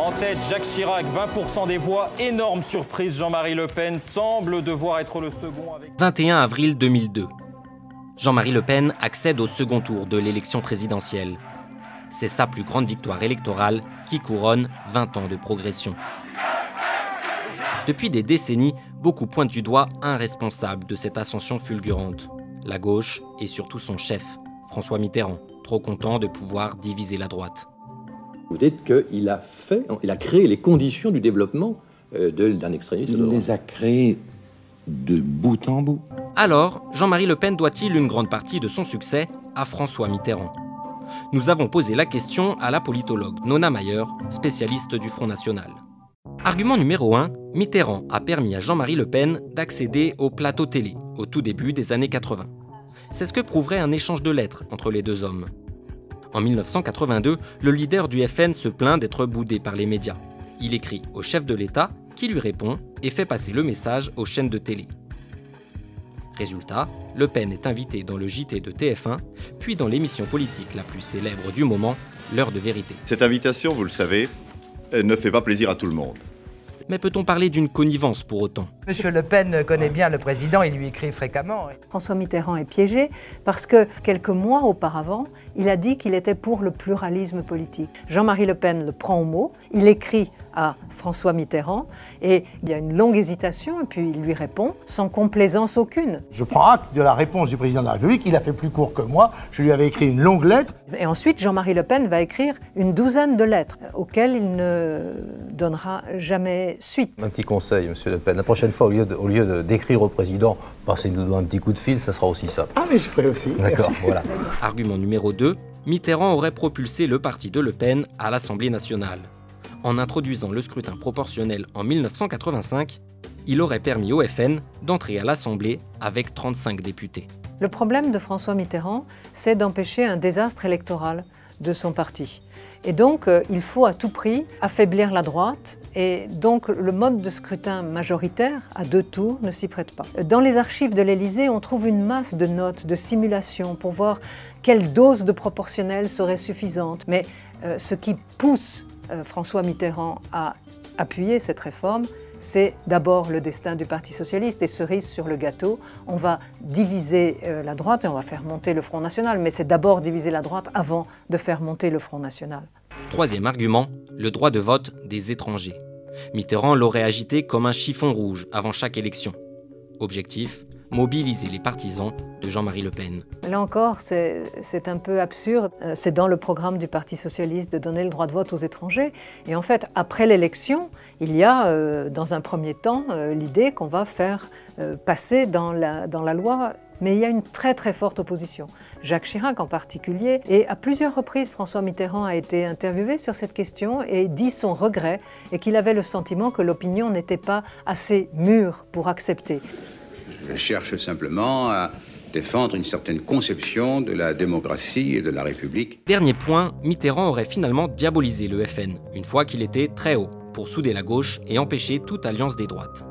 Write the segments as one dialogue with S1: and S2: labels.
S1: En tête, Jacques Chirac, 20% des voix. Énorme surprise, Jean-Marie Le Pen semble devoir être le second avec...
S2: 21 avril 2002. Jean-Marie Le Pen accède au second tour de l'élection présidentielle. C'est sa plus grande victoire électorale qui couronne 20 ans de progression. Depuis des décennies, beaucoup pointent du doigt un responsable de cette ascension fulgurante. La gauche et surtout son chef, François Mitterrand, trop content de pouvoir diviser la droite.
S3: Vous dites qu'il a créé les conditions du développement d'un extrémisme.
S4: Il les a créées de bout en bout.
S2: Alors, Jean-Marie Le Pen doit-il une grande partie de son succès à François Mitterrand? Nous avons posé la question à la politologue Nona Mayer, spécialiste du Front National. Argument numéro 1, Mitterrand a permis à Jean-Marie Le Pen d'accéder au plateau télé au tout début des années 80. C'est ce que prouverait un échange de lettres entre les deux hommes. En 1982, le leader du FN se plaint d'être boudé par les médias. Il écrit au chef de l'État, qui lui répond et fait passer le message aux chaînes de télé. Résultat, Le Pen est invité dans le JT de TF1, puis dans l'émission politique la plus célèbre du moment, L'heure de vérité.
S5: Cette invitation, vous le savez, ne fait pas plaisir à tout le monde.
S2: Mais peut-on parler d'une connivence pour autant?
S6: Monsieur Le Pen connaît bien le président, il lui écrit fréquemment.
S7: François Mitterrand est piégé parce que quelques mois auparavant, il a dit qu'il était pour le pluralisme politique. Jean-Marie Le Pen le prend au mot, il écrit à François Mitterrand et il y a une longue hésitation et puis il lui répond sans complaisance aucune.
S8: Je prends acte de la réponse du président de la République, il a fait plus court que moi, je lui avais écrit une longue lettre.
S7: Et ensuite, Jean-Marie Le Pen va écrire une douzaine de lettres auxquelles il ne donnera jamais suite.
S9: Un petit conseil, monsieur Le Pen, la prochaine fois, au lieu d'écrire au président, passez-nous un petit coup de fil, ça sera aussi ça.
S8: Ah mais je ferai aussi.
S9: D'accord, voilà.
S2: Argument numéro 2, Mitterrand aurait propulsé le parti de Le Pen à l'Assemblée nationale. En introduisant le scrutin proportionnel en 1985, il aurait permis au FN d'entrer à l'Assemblée avec 35 députés.
S7: Le problème de François Mitterrand, c'est d'empêcher un désastre électoral de son parti. Et donc, il faut à tout prix affaiblir la droite. Et donc, le mode de scrutin majoritaire, à 2 tours, ne s'y prête pas. Dans les archives de l'Élysée, on trouve une masse de notes, de simulations pour voir quelle dose de proportionnel serait suffisante. Mais ce qui pousse François Mitterrand à appuyer cette réforme, c'est d'abord le destin du Parti socialiste et cerise sur le gâteau, on va diviser la droite et on va faire monter le Front National, mais c'est d'abord diviser la droite avant de faire monter le Front National.
S2: Troisième argument, le droit de vote des étrangers. Mitterrand l'aurait agité comme un chiffon rouge avant chaque élection. Objectif, mobiliser les partisans de Jean-Marie Le Pen.
S7: Là encore, c'est un peu absurde. C'est dans le programme du Parti socialiste de donner le droit de vote aux étrangers. Et en fait, après l'élection, il y a, dans un premier temps, l'idée qu'on va faire passer dans la loi. Mais il y a une très très forte opposition. Jacques Chirac en particulier. Et à plusieurs reprises, François Mitterrand a été interviewé sur cette question et dit son regret et qu'il avait le sentiment que l'opinion n'était pas assez mûre pour accepter.
S10: Je cherche simplement à défendre une certaine conception de la démocratie et de la République.
S2: Dernier point, Mitterrand aurait finalement diabolisé le FN, une fois qu'il était très haut, pour souder la gauche et empêcher toute alliance des droites.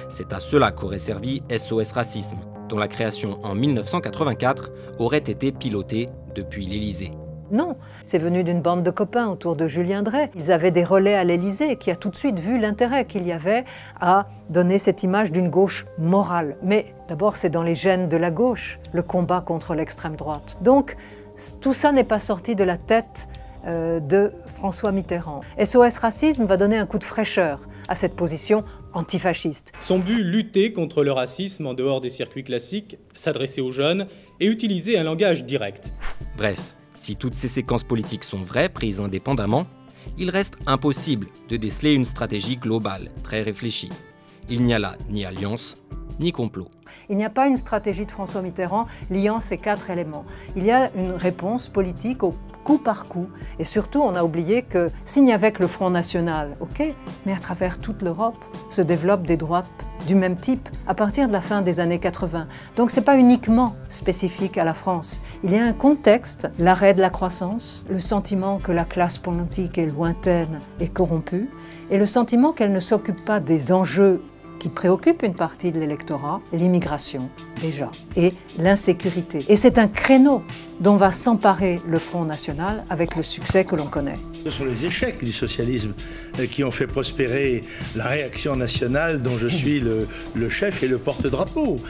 S2: C'est à cela qu'aurait servi SOS Racisme, dont la création en 1984 aurait été pilotée depuis l'Élysée.
S7: Non, c'est venu d'une bande de copains autour de Julien Dray. Ils avaient des relais à l'Élysée qui a tout de suite vu l'intérêt qu'il y avait à donner cette image d'une gauche morale. Mais d'abord, c'est dans les gènes de la gauche, le combat contre l'extrême droite. Donc, tout ça n'est pas sorti de la tête de François Mitterrand. SOS Racisme va donner un coup de fraîcheur à cette position antifasciste.
S11: Son but, lutter contre le racisme en dehors des circuits classiques, s'adresser aux jeunes et utiliser un langage direct.
S2: Bref, si toutes ces séquences politiques sont vraies, prises indépendamment, il reste impossible de déceler une stratégie globale, très réfléchie. Il n'y a là ni alliance, ni complot.
S7: Il n'y a pas une stratégie de François Mitterrand liant ces 4 éléments. Il y a une réponse politique au coup par coup. Et surtout, on a oublié que s'il n'y avait que le Front National, ok, mais à travers toute l'Europe se développent des droites du même type à partir de la fin des années 80. Donc ce n'est pas uniquement spécifique à la France. Il y a un contexte, l'arrêt de la croissance, le sentiment que la classe politique est lointaine et corrompue, et le sentiment qu'elle ne s'occupe pas des enjeux qui préoccupent une partie de l'électorat, l'immigration déjà, et l'insécurité. Et c'est un créneau dont va s'emparer le Front National avec le succès que l'on connaît.
S8: Ce sont les échecs du socialisme qui ont fait prospérer la réaction nationale dont je suis le chef et le porte-drapeau.